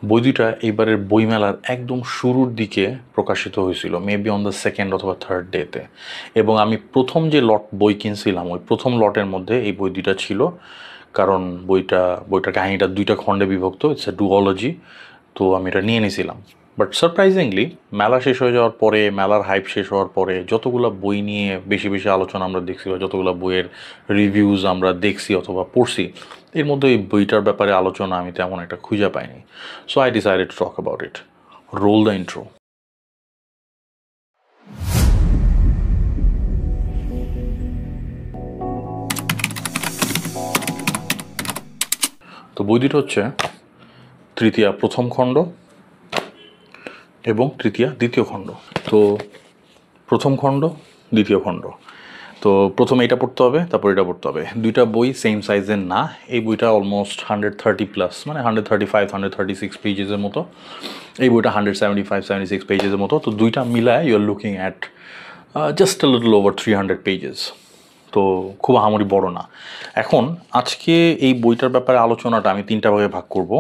বই দুইটা এইবারের বইমেলার একদম শুরুর দিকে প্রকাশিত হয়েছিল, মেবি অন দ্য সেকেন্ড অথবা থার্ড ডেতে। এবং আমি প্রথম যে লট বই কিনছিলাম ওই প্রথম লটের মধ্যে এই বই দুইটা ছিল, কারণ বইটার কাহিনীটা দুইটা খণ্ডে বিভক্ত, ইটস এ ডুওলজি। তো আমি এটা নিয়ে নিয়েছিলাম। বাট সারপ্রাইজিংলি মেলা শেষ হয়ে যাওয়ার পরে, মেলার হাইপ শেষ হওয়ার পরে যতগুলো বই নিয়ে বেশি বেশি আলোচনা আমরা দেখছি বা যতগুলো বইয়ের রিভিউজ আমরা দেখছি অথবা পড়ছি, এর মধ্যে এই বইটার ব্যাপারে আলোচনা আমি তেমন একটা খুঁজে পাইনি। So I decided to talk about it. Role the intro. তো বই দুটো হচ্ছে তৃতীয়া প্রথম খণ্ড এবং তৃতীয়া দ্বিতীয় খণ্ড। তো প্রথম খণ্ড, দ্বিতীয় খণ্ড। তো প্রথমে এটা পড়তে হবে, তারপর এটা পড়তে হবে। দুইটা বই সেম সাইজের না। এই বইটা অলমোস্ট 130+, মানে 135-136 পেজেসের মতো। এই বইটা 175-76 পেজেসের মতো। তো দুইটা মিলায় you are looking at just a little over 300 pages. তো খুব আহামরি বড় না। এখন আজকে এই বইটার ব্যাপারে আলোচনাটা আমি তিনটা ভাগে ভাগ করব।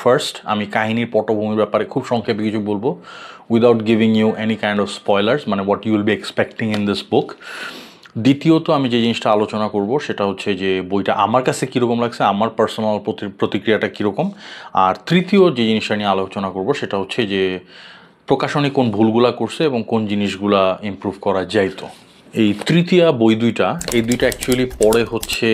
ফার্স্ট, আমি কাহিনীর পটভূমির ব্যাপারে খুব সংক্ষেপে কিছু বলবো, without giving you any kind of spoilers, মানে what you will be expecting in this book. দ্বিতীয়ত, আমি যে জিনিসটা আলোচনা করব সেটা হচ্ছে যে বইটা আমার কাছে কীরকম লাগছে, আমার পার্সোনাল প্রতিক্রিয়াটা কীরকম। আর তৃতীয় যে জিনিসটা নিয়ে আলোচনা করব সেটা হচ্ছে যে প্রকাশনী কোন ভুলগুলা করছে এবং কোন জিনিসগুলা ইমপ্রুভ করা যাইতো। এই তৃতীয়া বই দুইটা, এই দুইটা অ্যাকচুয়ালি পড়ে হচ্ছে,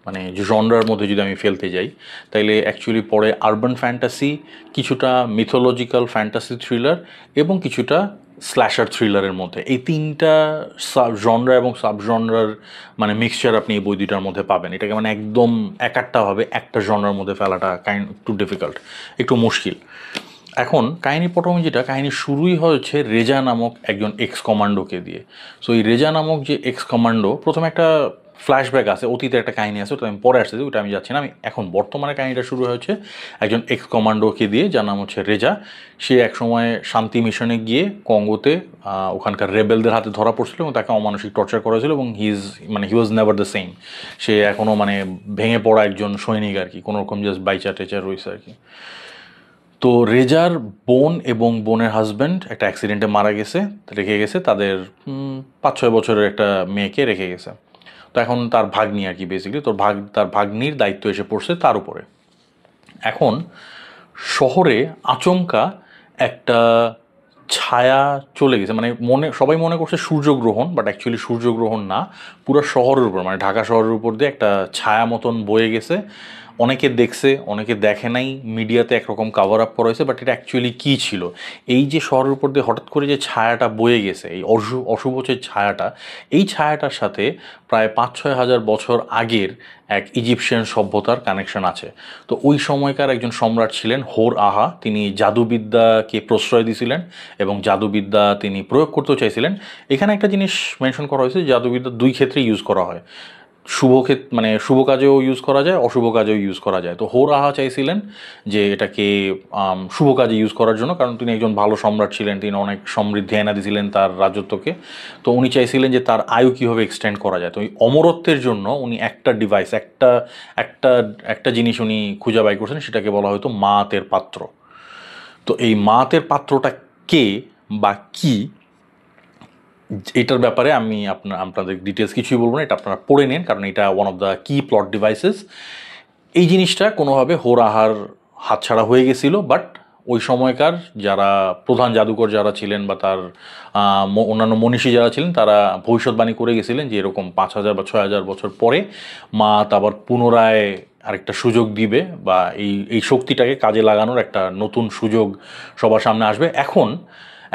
মানে যে জনরার মধ্যে যদি আমি ফেলতে যাই তাইলে অ্যাকচুয়ালি পড়ে আরবান ফ্যান্টাসি, কিছুটা মিথোলজিক্যাল ফ্যান্টাসি থ্রিলার এবং কিছুটা স্ল্যাশার থ্রিলারের মধ্যে। এই তিনটা জনরা এবং সাব জনরার মানে মিক্সচার আপনি এই বই দুইটার মধ্যে পাবেন। এটাকে মানে একদম একাট্টাভাবে একটা জনরার মধ্যে ফেলাটা একটু ডিফিকাল্ট, একটু মুশকিল। এখন কাহিনী পটভূমি যেটা, কাহিনী শুরুই হয়েছে রেজা নামক একজন এক্স কমান্ডোকে দিয়ে। সো এই রেজা নামক যে এক্স কমান্ডো, প্রথমে একটা ফ্ল্যাশব্যাক আছে, অতীতের একটা কাহিনী আছে, তো আমি পরে আসতেছি, ওটা আমি যাচ্ছি না। আমি এখন বর্তমানে কাহিনীটা শুরু হয়েছে একজন এক্স কমান্ডোকে দিয়ে, যার নাম হচ্ছে রেজা। সে একসময় শান্তি মিশনে গিয়ে কঙ্গোতে ওখানকার রেবেলদের হাতে ধরা পড়ছিল এবং তাকে অমানসিক টর্চার করা হয়েছিল, এবং হি ওয়াজ নেভার দ্য সেম। সে এখনও মানে ভেঙে পড়া একজন সৈনিক আর কি, কোনোরকম জাস্ট বাইচা টেচার রয়েছে আর কি। তো রেজার বোন এবং বোনের হাজব্যান্ড একটা অ্যাক্সিডেন্টে মারা গেছে, রেখে গেছে তাদের 5-6 বছরের একটা মেয়েকে রেখে গেছে। তো এখন তার ভাগ্নি আর কি, বেসিক্যালি তার ভাগ্নির দায়িত্ব এসে পড়ছে তার উপরে। এখন শহরে আচমকা একটা ছায়া চলে গেছে, মানে সবাই মনে করছে সূর্যগ্রহণ, বাট অ্যাকচুয়ালি সূর্যগ্রহণ না, পুরো শহরের উপর, মানে ঢাকা শহরের উপর দিয়ে একটা ছায়া মতন বয়ে গেছে। অনেকে দেখছে, অনেকে দেখে নাই, মিডিয়াতে একরকম কাভার আপ করা হয়েছে, বাট এটা অ্যাকচুয়ালি কী ছিল, এই যে শহরের উপর দিয়ে হঠাৎ করে যে ছায়াটা বয়ে গেছে, এই অশুভ যে ছায়াটা, এই ছায়াটার সাথে প্রায় 5-6 হাজার বছর আগের এক ইজিপশিয়ান সভ্যতার কানেকশন আছে। তো ওই সময়কার একজন সম্রাট ছিলেন হোর আহা, তিনি জাদুবিদ্যাকে প্রশ্রয় দিয়েছিলেন এবং জাদুবিদ্যা তিনি প্রয়োগ করতেও চাইছিলেন। এখানে একটা জিনিস মেনশন করা হয়েছে, জাদুবিদ্যা দুই ক্ষেত্রে ইউজ করা হয়, মানে শুভ কাজেও ইউজ করা যায়, অশুভ কাজেও ইউজ করা যায়। তো হোর আহা চাইছিলেন যে এটাকে শুভ কাজে ইউজ করার জন্য, কারণ তিনি একজন ভালো সম্রাট ছিলেন, তিনি অনেক সমৃদ্ধি এনে দিয়েছিলেন তার রাজত্বকে। তো উনি চাইছিলেন যে তার আয়ু কীভাবে এক্সটেন্ড করা যায়। তো ওই অমরত্বের জন্য উনি একটা ডিভাইস, একটা জিনিস উনি খুঁজে বাই করছেন, সেটাকে বলা হয়তো মাতের পাত্র। তো এই মাতের পাত্রটা কে বা কি, এটার ব্যাপারে আমি আপনাদের ডিটেলস কিছুই বলবো না, এটা আপনারা পড়ে নিন, কারণ এটা ওয়ান অফ দ্য কি প্লট ডিভাইসেস। এই জিনিসটা কোনোভাবে হোর আহার হাতছাড়া হয়ে গেছিল, বাট ওই সময়কার যারা প্রধান জাদুকর যারা ছিলেন বা তার অন্যান্য মনীষী যারা ছিলেন, তারা ভবিষ্যৎবাণী করে গেছিলেন যে এরকম 5,000 বা 6,000 বছর পরে মা আবার পুনরায় আরেকটা সুযোগ দিবে, বা এই শক্তিটাকে কাজে লাগানোর একটা নতুন সুযোগ সবার সামনে আসবে। এখন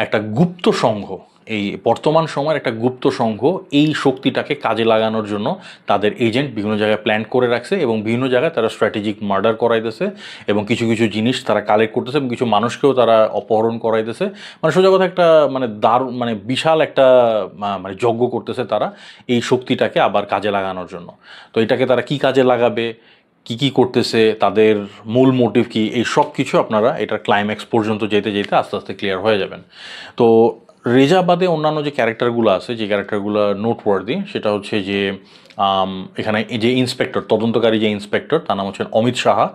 একটা গুপ্ত সংঘ, এই বর্তমান সময়ের একটা গুপ্ত সংঘ এই শক্তিটাকে কাজে লাগানোর জন্য তাদের এজেন্ট বিভিন্ন জায়গায় প্ল্যান করে রাখছে, এবং বিভিন্ন জায়গায় তারা স্ট্র্যাটেজিক মার্ডার করাইতেছে, এবং কিছু কিছু জিনিস তারা কালেক্ট করতেছে, এবং কিছু মানুষকেও তারা অপহরণ করাইতেছে। মানে সোজা কথা একটা মানে বিশাল একটা মানে যজ্ঞ করতেছে তারা এই শক্তিটাকে আবার কাজে লাগানোর জন্য। তো এটাকে তারা কি কাজে লাগাবে, কি কি করতেছে, তাদের মূল মোটিভ কি, এই সব কিছু আপনারা এটার ক্লাইম্যাক্স পর্যন্ত যেতে যেতে আস্তে আস্তে ক্লিয়ার হয়ে যাবেন। তো রেজা বাদে অন্যান্য যে ক্যারেক্টারগুলো আছে, যে ক্যারেক্টারগুলো নোটওয়ার্দি, সেটা হচ্ছে যে এখানে যে ইন্সপেক্টর, তদন্তকারী যে ইন্সপেক্টর, তার নাম হচ্ছেন অমিত সাহা।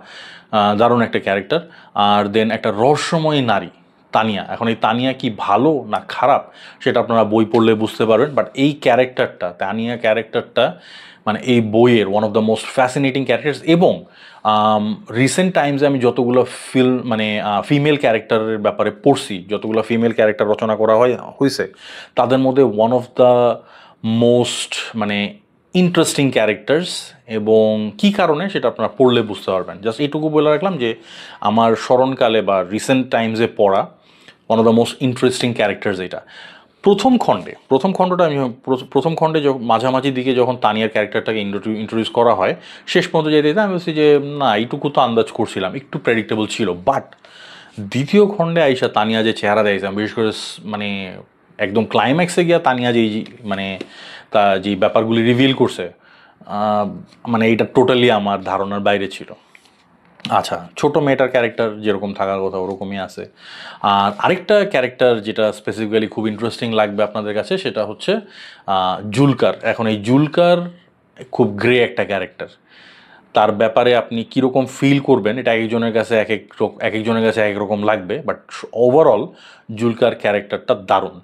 দারুণ একটা ক্যারেক্টার। আর দেন একটা রহস্যময়ী নারী তানিয়া। এখন এই তানিয়া কি ভালো না খারাপ সেটা আপনারা বই পড়লে বুঝতে পারবেন, বাট এই ক্যারেক্টারটা, তানিয়া ক্যারেক্টারটা মানে এই বইয়ের one of the most fascinating characters. এবং রিসেন্ট টাইমসে আমি যতগুলো মানে ফিমেল ক্যারেক্টারের ব্যাপারে পড়ছি, যতগুলো ফিমেল ক্যারেক্টার রচনা করা হয়েছে, তাদের মধ্যে ওয়ান অফ দ্য মোস্ট মানে ইন্টারেস্টিং ক্যারেক্টার্স। এবং কি কারণে সেটা আপনারা পড়লে বুঝতে পারবেন। জাস্ট এইটুকু বলে রাখলাম যে আমার স্মরণকালে বা রিসেন্ট টাইমসে পড়া one of the most interesting characters এটা। প্রথম খণ্ডটা আমি প্রথম খণ্ডে মাঝামাঝি দিকে যখন তানিয়ার ক্যারেক্টারটাকে ইন্ট্রোডিউস করা হয়, শেষ পর্যন্ত যেতে আমি বলছি যে না, এইটুকু তো আন্দাজ করছিলাম, একটু প্রেডিক্টেবল ছিল। বাট দ্বিতীয় খণ্ডে আইসা তানিয়া যে চেহারা দিয়েছিলাম, বিশেষ করে মানে একদম ক্লাইম্যাক্সে গিয়া তানিয়া যেই মানে তা যেই ব্যাপারগুলি রিভিল করছে, মানে এটা টোটালি আমার ধারণার বাইরে ছিল। আচ্ছা, ছোট মেয়েটার ক্যারেক্টার যেরকম থাকার কথা ওরকমই আছে। আর আরেকটা ক্যারেক্টার যেটা স্পেসিফিক্যালি খুব ইন্টারেস্টিং লাগবে আপনাদের কাছে, সেটা হচ্ছে জুলকার। এখন এই জুলকার খুব গ্রে একটা ক্যারেক্টার। তার ব্যাপারে আপনি কীরকম ফিল করবেন এটা একজনের কাছে এক একজনের কাছে এক রকম লাগবে, বাট ওভারঅল জুলকার ক্যারেক্টারটা দারুণ।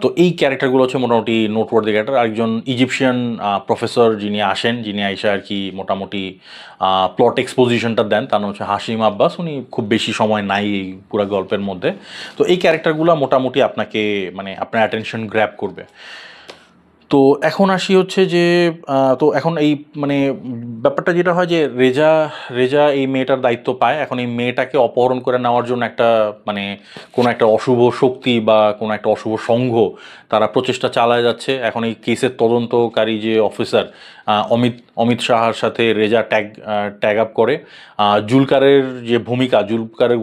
তো এই ক্যারেক্টারগুলো হচ্ছে মোটামুটি নোটওয়ার্দি ক্যারেক্টার। আরেকজন ইজিপশিয়ান প্রফেসর যিনি আসেন, যিনি আইসা আর কি মোটামুটি প্লট এক্সপোজিশনটা দেন, তার নাম হচ্ছে হাশিম আব্বাস। উনি খুব বেশি সময় নাই এই পুরো গল্পের মধ্যে। তো এই ক্যারেক্টারগুলো মোটামুটি আপনাকে মানে আপনার অ্যাটেনশন গ্র্যাব করবে। তো এখন আসি হচ্ছে যে তো এখন এই মানে ব্যাপারটা যেটা হয় যে রেজা এই মেয়েটার দায়িত্ব পায়। এখন এই মেয়েটাকে অপহরণ করে নেওয়ার জন্য একটা মানে কোনো একটা অশুভ শক্তি বা কোনো একটা অশুভ সংঘ তারা প্রচেষ্টা চালায় যাচ্ছে। এখন এই কেসের তদন্তকারী যে অফিসার অমিত সাহার সাথে রেজা ট্যাগ আপ করে। জুলকারের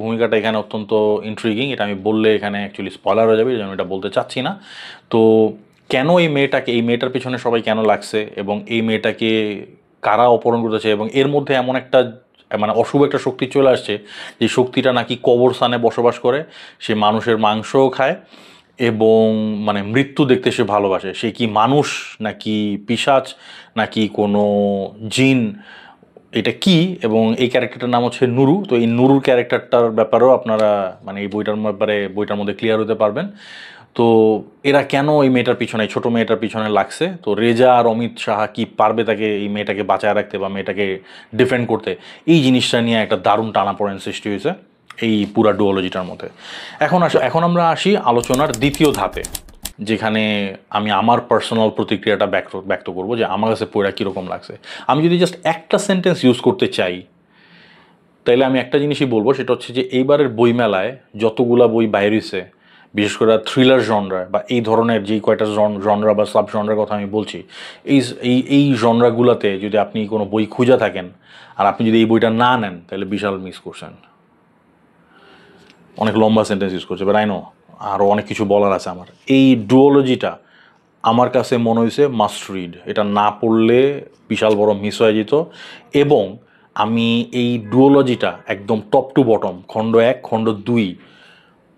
ভূমিকাটা এখানে অত্যন্ত ইন্ট্রিগিং। এটা আমি বললে এখানে অ্যাকচুয়ালি স্পয়লার হয়ে যাবে, এই জন্য এটা বলতে চাচ্ছি না। তো কেন এই মেয়েটার পিছনে সবাই কেন লাগছে এবং এই মেয়েটাকে কারা অপহরণ করতেছে, এবং এর মধ্যে এমন একটা মানে অশুভ একটা শক্তি চলে আসছে যে শক্তিটা নাকি কবরস্থানে বসবাস করে, সে মানুষের মাংসও খায় এবং মানে মৃত্যু দেখতে সে ভালোবাসে। সে কি মানুষ নাকি পিশাচ নাকি কোনো জিন, এটা কি? এবং এই ক্যারেক্টারটার নাম হচ্ছে নুরু। তো এই নুরুর ক্যারেক্টারটার ব্যাপারেও আপনারা মানে এই বইটার মধ্যে ক্লিয়ার হতে পারবেন। তো এরা কেন এই মেয়েটার পিছনে, ছোট মেয়েটার পিছনে লাগছে, তো রেজা আর অমিত সাহা কি পারবে তাকে এই মেয়েটাকে বাঁচায় রাখতে বা মেয়েটাকে ডিফেন্ড করতে, এই জিনিসটা নিয়ে একটা দারুণ টানাপোড়েন সৃষ্টি হয়েছে এই পুরা ডুওলজিটার মধ্যে। এখন আমরা আসি আলোচনার দ্বিতীয় ধাপে, যেখানে আমি আমার পার্সোনাল প্রতিক্রিয়াটা ব্যক্ত করবো যে আমার কাছে পড়া কীরকম লাগছে। আমি যদি জাস্ট একটা সেন্টেন্স ইউজ করতে চাই তাইলে আমি একটা জিনিসই বলবো, সেটা হচ্ছে যে এইবারের বইমেলায় যতগুলা বই বাইরেছে, বিশেষ করে থ্রিলার জনরা বা এই ধরনের যেই কয়টা জনরা বা সাব জনরার কথা আমি বলছি, এই জনরাগুলোতে যদি আপনি কোনো বই খুঁজে থাকেন আর আপনি যদি এই বইটা না নেন তাহলে বিশাল মিস করছেন। অনেক লম্বা সেন্টেন্স ইউজ করছে, বাট আই নো আরও অনেক কিছু বলার আছে আমার। এই ডুওলজিটা আমার কাছে মনে হয়েছে মাস্ট রিড। এটা না পড়লে বিশাল বড় মিস হয়ে যেত। এবং আমি এই ডুওলজিটা একদম টপ টু বটম, খণ্ড 1 খণ্ড 2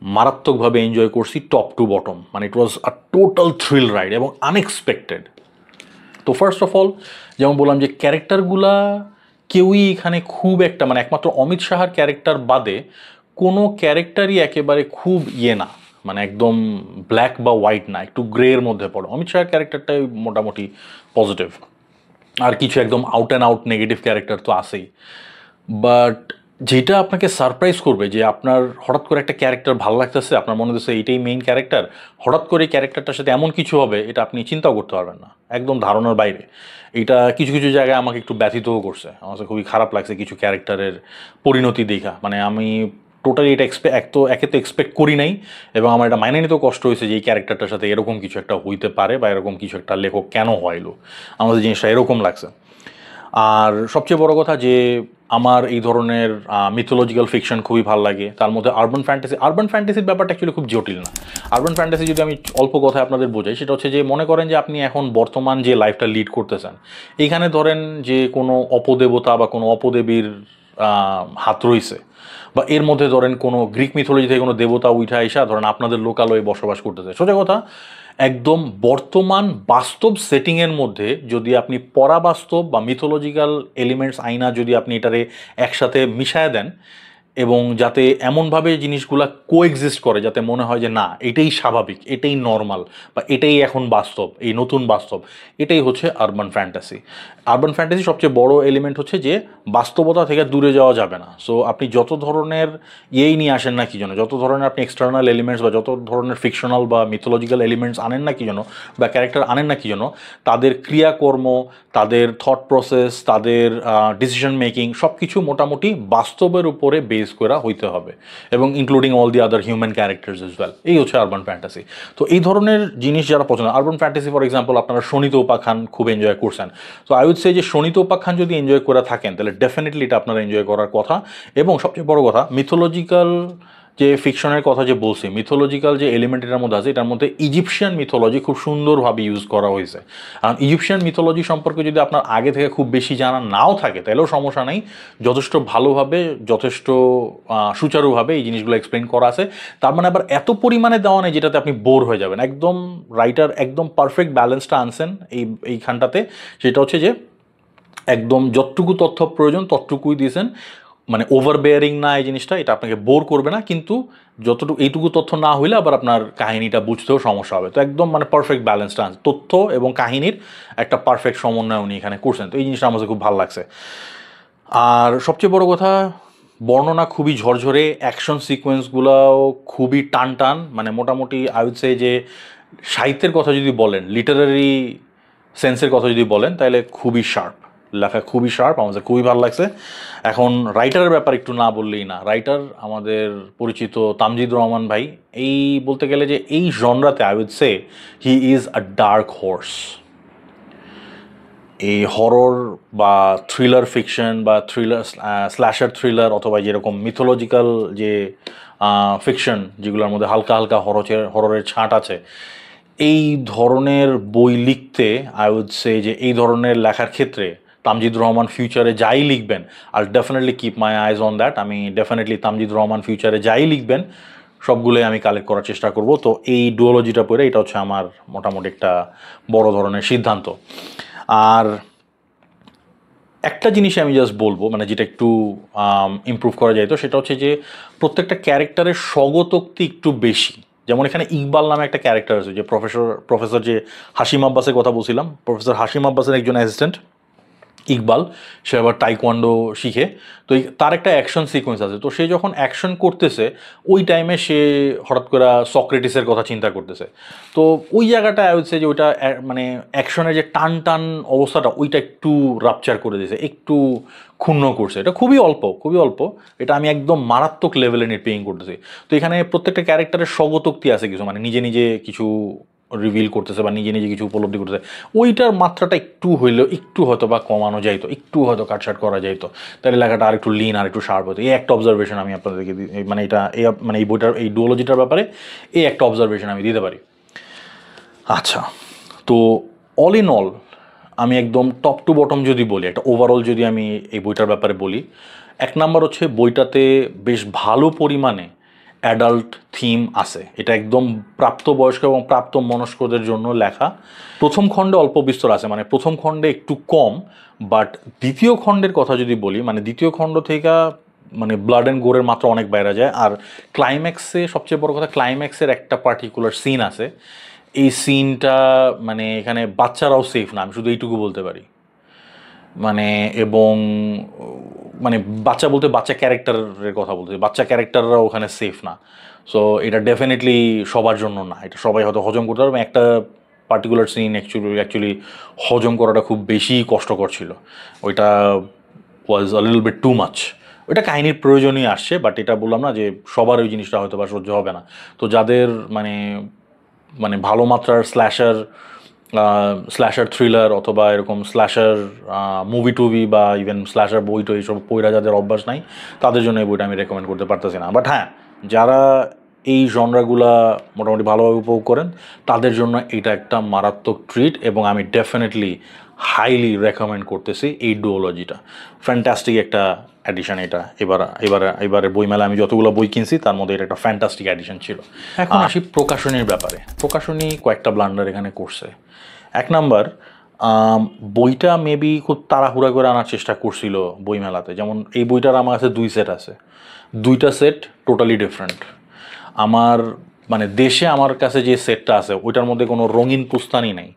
মারাত্মকভাবে এনজয় করছি, টপ টু বটম। মানে ইট ওয়াজ আ টোটাল থ্রিল রাইড এবং আনএক্সপেক্টেড। তো ফার্স্ট অফ অল যেমন বললাম যে ক্যারেক্টারগুলা কেউই এখানে খুব একটা মানে একমাত্র অমিত সাহার ক্যারেক্টার বাদে কোনো ক্যারেক্টারই একেবারে খুব না, মানে একদম ব্ল্যাক বা হোয়াইট না, একটু গ্রের মধ্যে পড়ে। অমিত শাহের ক্যারেক্টারটাই মোটামুটি পজিটিভ, আর কিছু একদম out and out negative character তো আছেই। বাট যেটা আপনাকে সারপ্রাইজ করবে যে আপনার হঠাৎ করে একটা ক্যারেক্টার ভালো লাগতেছে, আপনার মনে হচ্ছে এইটাই মেইন ক্যারেক্টার, হঠাৎ করে ক্যারেক্টারটার সাথে এমন কিছু হবে এটা আপনি চিন্তাও করতে পারবেন না, একদম ধারণার বাইরে। এটা কিছু কিছু জায়গায় আমাকে একটু ব্যথিতও করছে, আমার খুবই খারাপ লাগছে কিছু ক্যারেক্টারের পরিণতি দেখা। মানে আমি টোটালি এটা একে তো এক্সপেক্ট করি নাই, এবং আমার এটা মাইনে নিতেও কষ্ট হয়েছে যে এই ক্যারেক্টারটার সাথে এরকম কিছু একটা হইতে পারে বা এরকম কিছু একটা লেখক কেন হইলো, আমাদের জিনিসটা এরকম লাগছে। আর সবচেয়ে বড় কথা যে আমার এই ধরনের মিথোলজিক্যাল ফিকশন খুবই ভালো লাগে, তার মধ্যে আরবান ফ্যান্টাসির ব্যাপারটা অ্যাকচুয়ালি খুব জটিল না। আরবান ফ্যান্টাসি যদি আমি অল্প কথায় আপনাদের বোঝাই, সেটা হচ্ছে যে মনে করেন যে আপনি এখন বর্তমান যে লাইফটা লিড করতেছেন, এইখানে ধরেন যে কোনো অপদেবতা বা কোনো অপদেবীর হাত রয়েছে, বা এর মধ্যে ধরেন কোনো গ্রিক মিথোলজি থেকে কোনো দেবতা উঠে আইসা ধরেন আপনাদের লোকালয়ে বসবাস করতেছে। সোজা কথা, একদম বর্তমান বাস্তব সেটিংয়ের মধ্যে যদি আপনি পরাবাস্তব বা মিথোলজিক্যাল এলিমেন্টস আইনা যদি আপনি এটারে একসাথে মিশায় দেন, এবং যাতে এমনভাবে জিনিসগুলা কোএক্সিস্ট করে যাতে মনে হয় যে না এটাই স্বাভাবিক, এটাই নর্মাল, বা এটাই এখন বাস্তব, এই নতুন বাস্তব, এটাই হচ্ছে আরবান ফ্যান্টাসি। আরবান ফ্যান্টাসি সবচেয়ে বড় এলিমেন্ট হচ্ছে যে বাস্তবতা থেকে দূরে যাওয়া যাবে না। সো আপনি যত ধরনের ইয়েই নিয়ে আসেন না কি জন্য, যত ধরনের আপনি এক্সটার্নাল এলিমেন্টস বা যত ধরনের ফিকশনাল বা মিথোলজিক্যাল এলিমেন্টস আনেন না কি জন্য, বা ক্যারেক্টার আনেন না কি জন্য, তাদের ক্রিয়াকর্ম, তাদের থট প্রসেস, তাদের ডিসিশন মেকিং সব কিছু মোটামুটি বাস্তবের উপরে বেস করা হইতে হবে, এবং including all the other human characters is well. এই হচ্ছে আরবান ফ্যান্টাসি। তো এই ধরনের জিনিস যারা পছন্দ, আরবান ফ্যান্টাসি ফর এক্সাম্পল আপনারা শোনিত উপাখ্যান খুব এনজয় করছেন, তো আই উড সে যে শোনিত উপাখ্যান যদি এনজয় করে থাকেন তাহলে ডেফিনেটলি এটা আপনারা এনজয় করার কথা। এবং সবচেয়ে বড় কথা, মিথোলজিক্যাল যে ফিকশনের কথা যে বলছি, মিথোলজিক্যাল যে এলিমেন্ট এটার মধ্যে আছে, এটার মধ্যে ইজিপশিয়ান মিথোলজি খুব সুন্দরভাবে ইউজ করা হয়েছে। কারণ ইজিপশিয়ান মিথোলজি সম্পর্কে যদি আপনার আগে থেকে খুব বেশি জানা নাও থাকে তাহলেও সমস্যা নেই, যথেষ্ট ভালোভাবে, যথেষ্ট সুচারুভাবে এই জিনিসগুলো এক্সপ্লেন করা আছে। তার মানে আবার এত পরিমাণে দেওয়া নেই যেটাতে আপনি বোর হয়ে যাবেন। একদম রাইটার একদম পারফেক্ট ব্যালেন্সটা আনছেন এইখানটাতে, সেটা হচ্ছে যে একদম যতটুকু তথ্য প্রয়োজন ততটুকুই দিয়েছেন, মানে ওভার বেয়ারিং না এই জিনিসটা, এটা আপনাকে বোর করবে না, কিন্তু যতটুকু এইটুকু তথ্য না হইলে আবার আপনার কাহিনীটা বুঝতেও সমস্যা হবে। তো একদম মানে পারফেক্ট ব্যালেন্সটা আছে, তথ্য এবং কাহিনীর একটা পারফেক্ট সমন্বয় উনি এখানে করছেন। তো এই জিনিসটা আমাদের খুব ভালো লাগছে। আর সবচেয়ে বড় কথা, বর্ণনা খুবই ঝরঝরে, অ্যাকশন সিকোয়েন্সগুলোও খুবই টান টান, মানে মোটামুটি আই উড সে যে সাহিত্যের কথা যদি বলেন, লিটারারি সেন্সের কথা যদি বলেন, তাহলে খুবই শার্প লেখা, খুবই শার্প, আমাদের খুবই ভালো লাগছে। এখন রাইটারের ব্যাপার একটু না বললেই না। রাইটার আমাদের পরিচিত তামজিদ রহমান ভাই, এই বলতে গেলে যে এই জনরাতে I would say he is a dark horse. এই হরর বা থ্রিলার ফিকশন বা থ্রিলার স্ল্যাশার থ্রিলার, অথবা যেরকম মিথোলজিক্যাল যে ফিকশন যেগুলোর মধ্যে হালকা হালকা হররের ছাঁট আছে, এই ধরনের বই লিখতে আই উড সে যে এই ধরনের লেখার ক্ষেত্রে তামজিদ রহমান ফিউচারে যাই লিখবেন, আর definitely keep my eyes on that. আমি ডেফিনেটলি তামজিদ রহমান ফিউচারে যাই লিখবেন সবগুলোই আমি কালেক্ট করার চেষ্টা করব। তো এই ডুওলজিটা পড়ে এটা হচ্ছে আমার মোটামুটি একটা বড় ধরনের সিদ্ধান্ত। আর একটা জিনিস আমি জাস্ট বলবো, মানে যেটা একটু ইমপ্রুভ করা যায়, তো সেটা হচ্ছে যে প্রত্যেকটা ক্যারেক্টারের স্বগতোক্তি একটু বেশি। যেমন এখানে ইকবাল নামে একটা ক্যারেক্টার আছে, যে প্রফেসর যে হাশিম আব্বাসের কথা বলছিলাম, প্রফেসর হাশিম আব্বাসের একজন অ্যাসিস্ট্যান্ট ইকবাল, সে আবার টাইকোয়ান্ডো শিখে। তো তার একটা অ্যাকশন সিকোয়েন্স আছে, তো সে যখন অ্যাকশন করতেছে ওই টাইমে সে হঠাৎ করে সক্রেটিসের কথা চিন্তা করতেছে। তো ওই জায়গাটা হচ্ছে যে ওইটা মানে অ্যাকশনের যে টান টান অবস্থাটা ওইটা একটু রাপচার করে দিয়েছে, একটু ক্ষুণ্ণ করছে। এটা খুবই অল্প, খুবই অল্প, এটা আমি একদম মারাত্মক লেভেলে নির্পেইং করতেছি। তো এখানে প্রত্যেকটা ক্যারেক্টারের স্বগতোক্তি আছে কিছু, মানে নিজে নিজে কিছু রিভিল করতেছে বা নিজে নিজে কিছু উপলব্ধি করতেছে, ওইটার মাত্রাটা একটু হইলেও একটু হয়তো বা কমানো যাইতো, একটু হয়তো কাটছাট করা যাইতো, তাহলে লেখাটা আর একটু লিন আর একটু শার্প হতো। এই একটা অবজারভেশন আমি আপনাদেরকে মানে এটা মানে এই বইটার এই ডুওলজিটার ব্যাপারে এই একটা অবজারভেশন আমি দিতে পারি। আচ্ছা, তো অল ইন অল আমি একদম টপ টু বটম যদি বলি, একটা ওভারঅল যদি আমি এই বইটার ব্যাপারে বলি, এক নাম্বার হচ্ছে বইটাতে বেশ ভালো পরিমাণে অ্যাডাল্ট থিম আছে। এটা একদম প্রাপ্তবয়স্ক এবং প্রাপ্ত মনস্কদের জন্য লেখা। প্রথম খণ্ডে অল্প বিস্তর আছে, মানে প্রথম খণ্ডে একটু কম, বাট দ্বিতীয় খণ্ডের কথা যদি বলি, মানে দ্বিতীয় খণ্ড থেকে মানে ব্লাড অ্যান্ড গোরের মাত্রা অনেক বাইরে যায়। আর ক্লাইম্যাক্সে সবচেয়ে বড় কথা, ক্লাইম্যাক্সের একটা পার্টিকুলার সিন আছে, এই সিনটা মানে এখানে বাচ্চারাও সেফ না, আমি শুধু এইটুকু বলতে পারি। মানে এবং মানে বাচ্চা বলতে বাচ্চা ক্যারেক্টারের কথা বলতে, বাচ্চা ক্যারেক্টাররাও ওখানে সেফ না। সো এটা ডেফিনেটলি সবার জন্য না, এটা সবাই হয়তো হজম করতে পারবে। একটা পার্টিকুলার সিন অ্যাকচুয়ালি হজম করাটা খুব বেশি কষ্টকর ছিল, ওইটা was a little bit too much. ওইটা কাহিনীর প্রয়োজনই আসছে, বাট এটা বললাম না যে সবার ওই জিনিসটা হয়তো বা সহ্য হবে না। তো যাদের মানে মানে ভালো মাত্রার স্ল্যাশার থ্রিলার অথবা এরকম স্ল্যাশার মুভি টুভি বা ইভেন স্ল্যাশার বই টই এইসব বইরা যাদের অভ্যাস নাই, তাদের জন্য এই বইটা আমি রেকমেন্ড করতে পারতেছি না। বাট হ্যাঁ, যারা এই জনরাগুলা মোটামুটি ভালোভাবে উপভোগ করেন তাদের জন্য এটা একটা মারাত্মক ট্রিট, এবং আমি ডেফিনেটলি হাইলি রেকমেন্ড করতেছি এই ডুওলজিটা। ফ্যান্টাস্টিক একটা অ্যাডিশন এটা। এবারে বইমেলা আমি যতগুলো বই কিনছি তার মধ্যে এটা একটা ফ্যান্টাস্টিক অ্যাডিশন ছিল। এখন আসি প্রকাশনীর ব্যাপারে। প্রকাশনী কয়েকটা ব্লান্ডার এখানে করছে। এক নাম্বার, বইটা মেবি খুব তাড়াহুড়া করে আনার চেষ্টা করছিল বইমেলাতে। যেমন এই বইটার আমার কাছে 2 সেট আছে, 2টা সেট টোটালি ডিফারেন্ট। আমার মানে দেশে আমার কাছে যে সেটটা আছে ওইটার মধ্যে কোনো রঙিন পুস্তানি নেই,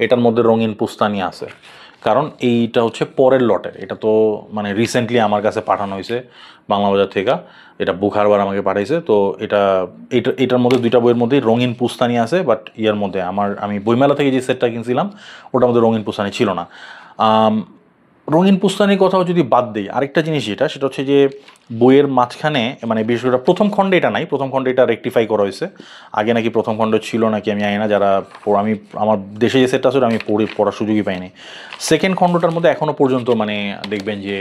এটার মধ্যে রঙিন পুস্তানি আছে। কারণ এইটা হচ্ছে পরের লটের, এটা তো মানে রিসেন্টলি আমার কাছে পাঠানো হয়েছে বাংলা বাজার থেকে, এটা বুখারবার আমাকে পাঠাইছে। তো এটার মধ্যে 2টা বইয়ের মধ্যেই রঙিন পুস্তানি আছে, বাট ইয়ার মধ্যে আমি বইমেলা থেকে যে সেটটা কিনছিলাম ওটার মধ্যে রঙিন পুস্তানি ছিল না। রঙিন পুস্তানির কথাও যদি বাদ দিই, আরেকটা জিনিস সেটা হচ্ছে যে বইয়ের মাঝখানে মানে বিশেষ করে প্রথম খণ্ডে এটা নাই, প্রথম খণ্ডে এটা রেকটিফাই করা হয়েছে। আগে নাকি প্রথম খণ্ড ছিল নাকি আমি জানি না, আমি আমার দেশে যে সেটটা ছিল আমি পড়ার সুযোগই পাইনি। সেকেন্ড খণ্ডটার মধ্যে এখনও পর্যন্ত মানে দেখবেন যে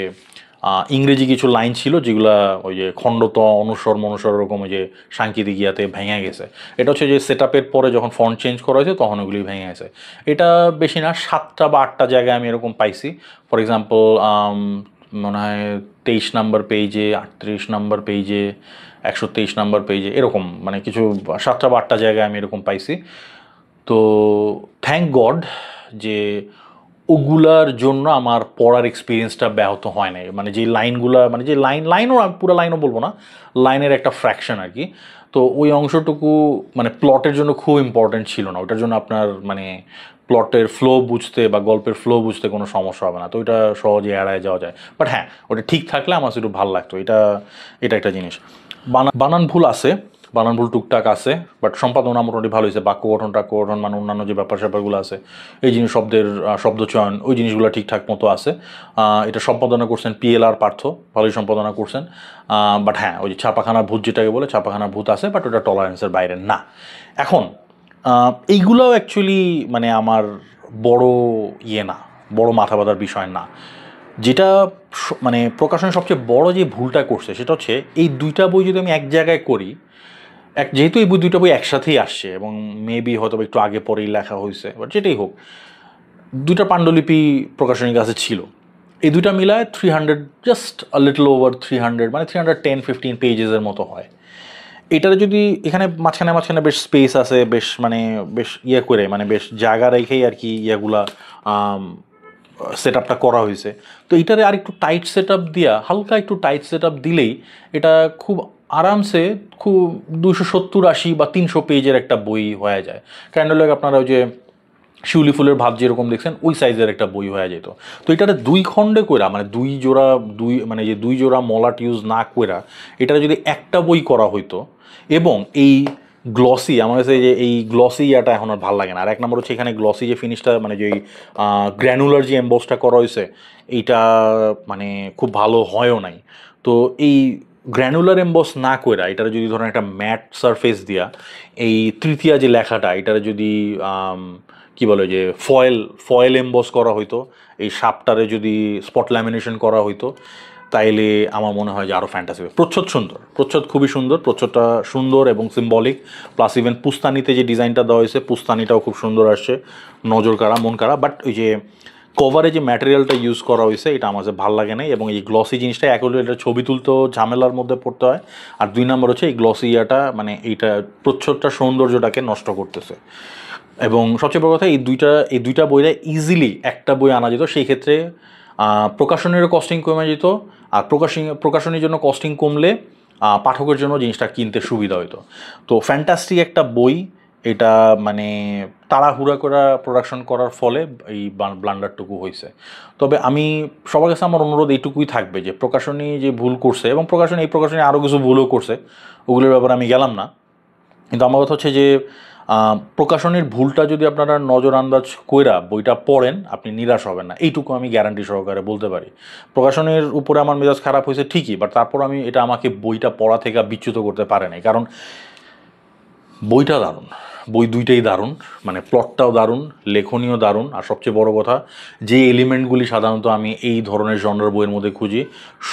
ইংরেজি কিছু লাইন ছিল যেগুলা ওই যে খণ্ডত অনুস্বর মনুস্বর এরকম ওই যে সাংকেতিক ইয়াতে ভেঙে গেছে। এটা হচ্ছে যে সেট আপের পরে যখন ফন্ট চেঞ্জ করা হয়েছে তখন ওগুলি ভেঙে গেছে। এটা বেশি না 7টা বা 8টা জায়গায় আমি এরকম পাইছি। ফর এক্সাম্পল মনে হয় 23 নম্বর পেজে, 38 নম্বর পেজে, 123 নম্বর পেজে, এরকম মানে কিছু 7টা বা 8টা জায়গায় আমি এরকম পাইছি। তো থ্যাংক গড যে ওগুলার জন্য আমার পড়ার এক্সপিরিয়েন্সটা ব্যাহত হয় নাই। মানে যে লাইনগুলা মানে যে লাইনও পুরো লাইনও বলবো না, লাইনের একটা ফ্র্যাকশন আর কি। তো ওই অংশটুকু মানে প্লটের জন্য খুব ইম্পর্টেন্ট ছিল না, ওটার জন্য আপনার মানে প্লটের ফ্লো বুঝতে বা গল্পের ফ্লো বুঝতে কোনো সমস্যা হবে না, তো ওইটা সহজে এড়ায় যাওয়া যায়। বাট হ্যাঁ, ওটা ঠিক থাকলে আমার একটু ভালো লাগতো। এটা একটা জিনিস। বানান ভুল আছে, বানান ভুল টুকটাক আছে, বাট সম্পাদনা মোটামুটি ভালো হয়েছে। বাক্য গঠন মানে অন্যান্য যে ব্যাপার স্যাপারগুলো আছে, এই জিনিস শব্দ চয়ন ওই জিনিসগুলো ঠিকঠাক মতো আছে। এটা সম্পাদনা করছেন PLR পার্থ, ভালোই সম্পাদনা করছেন। বাট হ্যাঁ, ওই যে ছাপাখানার ভূত যেটাকে বলে, ছাপাখানার ভূত আছে, বাট ওটা টলারেন্সের বাইরে না। এখন এইগুলোও অ্যাকচুয়ালি মানে আমার বড় না, বড় মাথা ব্যথার বিষয় না। যেটা মানে প্রকাশনের সবচেয়ে বড় যে ভুলটা করছে সেটা হচ্ছে এই 2টা বই যদি আমি এক জায়গায় করি, যেহেতু এই 2টা বই একসাথেই আসছে এবং মেবি হয়তো একটু আগে পরেই লেখা হয়েছে, বাট যেটাই হোক, 2টা পাণ্ডুলিপি প্রকাশনীর কাছে ছিল। এই 2টা মিলায় 300, জাস্ট আ লিটল ওভার 300, মানে 310-15 পেজেসের মতো হয়। এটার যদি এখানে মাঝখানে বেশ স্পেস আছে, বেশ মানে বেশ করে মানে বেশ জায়গা রেখেই আর কি ইয়েগুলা সেট আপটা করা হয়েছে। তো এটারে আর একটু টাইট সেট আপ হালকা একটু টাইট সেট আপ দিলেই এটা খুব আরামসে খুব 270-80 বা 300 পেজের একটা বই হয়ে যায়। কারণ হলো আপনারা ওই যে শিউলি ফুলের ভাব যেরকম দেখছেন ওই সাইজের একটা বই হয়ে যেত। তো এটাতে 2 খণ্ডে কইরা মানে 2 জোড়া মলাট ইউজ না কইরা এটা যদি একটা বই করা হইতো, এবং এই গ্লসি আমার কাছে যে এই গ্লসি ইয়াটা এখন আর ভালো লাগে না। আর এক নম্বর হচ্ছে এখানে গ্লসি যে ফিনিশটা মানে যে গ্র্যানুলার যে এমবসটা করা হয়েছে এইটা মানে খুব ভালো হয়ও নাই। তো এই গ্র্যানুলার এমবস না কইরা এটার যদি ধরেন একটা ম্যাট সারফেস দিয়া এই তৃতীয়া যে লেখাটা এটার যদি কি বলে যে ফয়েল এমবস করা হইতো, এই সাপটারে যদি স্পট ল্যামিনেশন করা হইতো, তাইলে আমার মনে হয় যে আরও ফ্যান্টাসি। প্রচ্ছদ খুবই সুন্দর, প্রচ্ছদটা সুন্দর এবং সিম্বলিক, প্লাস ইভেন পুস্তানিতে যে ডিজাইনটা দেওয়া হয়েছে পুস্তানিটাও খুব সুন্দর আসছে, নজর কাড়া মন কাড়া। বাট ওই যে কভারে যে ম্যাটেরিয়ালটা ইউজ করা হয়েছে এটা আমার ভালো লাগে নাই, এবং এই গ্লসি জিনিসটা এক হলো এটা ছবি তুলতেও ঝামেলার মধ্যে পড়তে হয়, আর 2 নম্বর হচ্ছে এই গ্লসি ইয়াটা মানে এইটা প্রচ্ছদটা সৌন্দর্যটাকে নষ্ট করতেছে। এবং সবচেয়ে বড় কথা এই দুইটা বইটা ইজিলি একটা বই আনা যেত, সেই ক্ষেত্রে প্রকাশনীরও কস্টিং কমে যেত, আর প্রকাশনীর জন্য কস্টিং কমলে পাঠকের জন্য জিনিসটা কিনতে সুবিধা হতো। তো ফ্যান্টাস্টিক একটা বই এটা, মানে তাড়াহুড়া করা প্রোডাকশন করার ফলে এই ব্লান্ডারটুকু হয়েছে। তবে আমি সবার কাছে আমার অনুরোধ এইটুকুই থাকবে যে প্রকাশনী যে ভুল করছে, এবং এই প্রকাশনী আরও কিছু ভুলও করছে, ওগুলোর ব্যাপারে আমি গেলাম না, কিন্তু আমার কথা হচ্ছে যে প্রকাশনীর ভুলটা যদি আপনারা নজর আন্দাজ কইরা বইটা পড়েন আপনি নিরাশ হবেন না, এইটুকু আমি গ্যারান্টি সহকারে বলতে পারি। প্রকাশনীর উপরে আমার মেজাজ খারাপ হয়েছে ঠিকই, বাট তারপর এটা আমাকে বইটা পড়া থেকে বিচ্যুত করতে পারে নাই, কারণ বইটা দারুণ, বই দুইটাই দারুণ, মানে প্লটটাও দারুণ, লেখনীও দারুণ, আর সবচেয়ে বড় কথা যে এলিমেন্টগুলি সাধারণত আমি এই ধরনের জনরার বইয়ের মধ্যে খুঁজি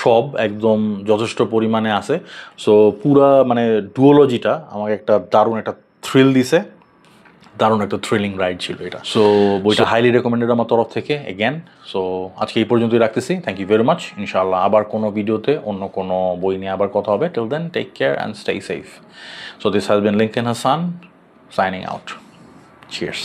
সব একদম যথেষ্ট পরিমাণে আছে। সো পুরা মানে ডুওলজিটা আমাকে একটা দারুণ একটা থ্রিল দিছে, দারুণ একটা থ্রিলিং রাইড ছিল এটা। সো বইটা হাইলি রেকমেন্ডেড আমার তরফ থেকে এগেন। সো আজকে এই পর্যন্তই রাখতেছি। Thank you very much. ইনশাআল্লাহ আবার কোনো ভিডিওতে অন্য কোনো বই নিয়ে আবার কথা হবে। Till then take care and stay safe. So this has been Lincoln Hasan signing out. Cheers.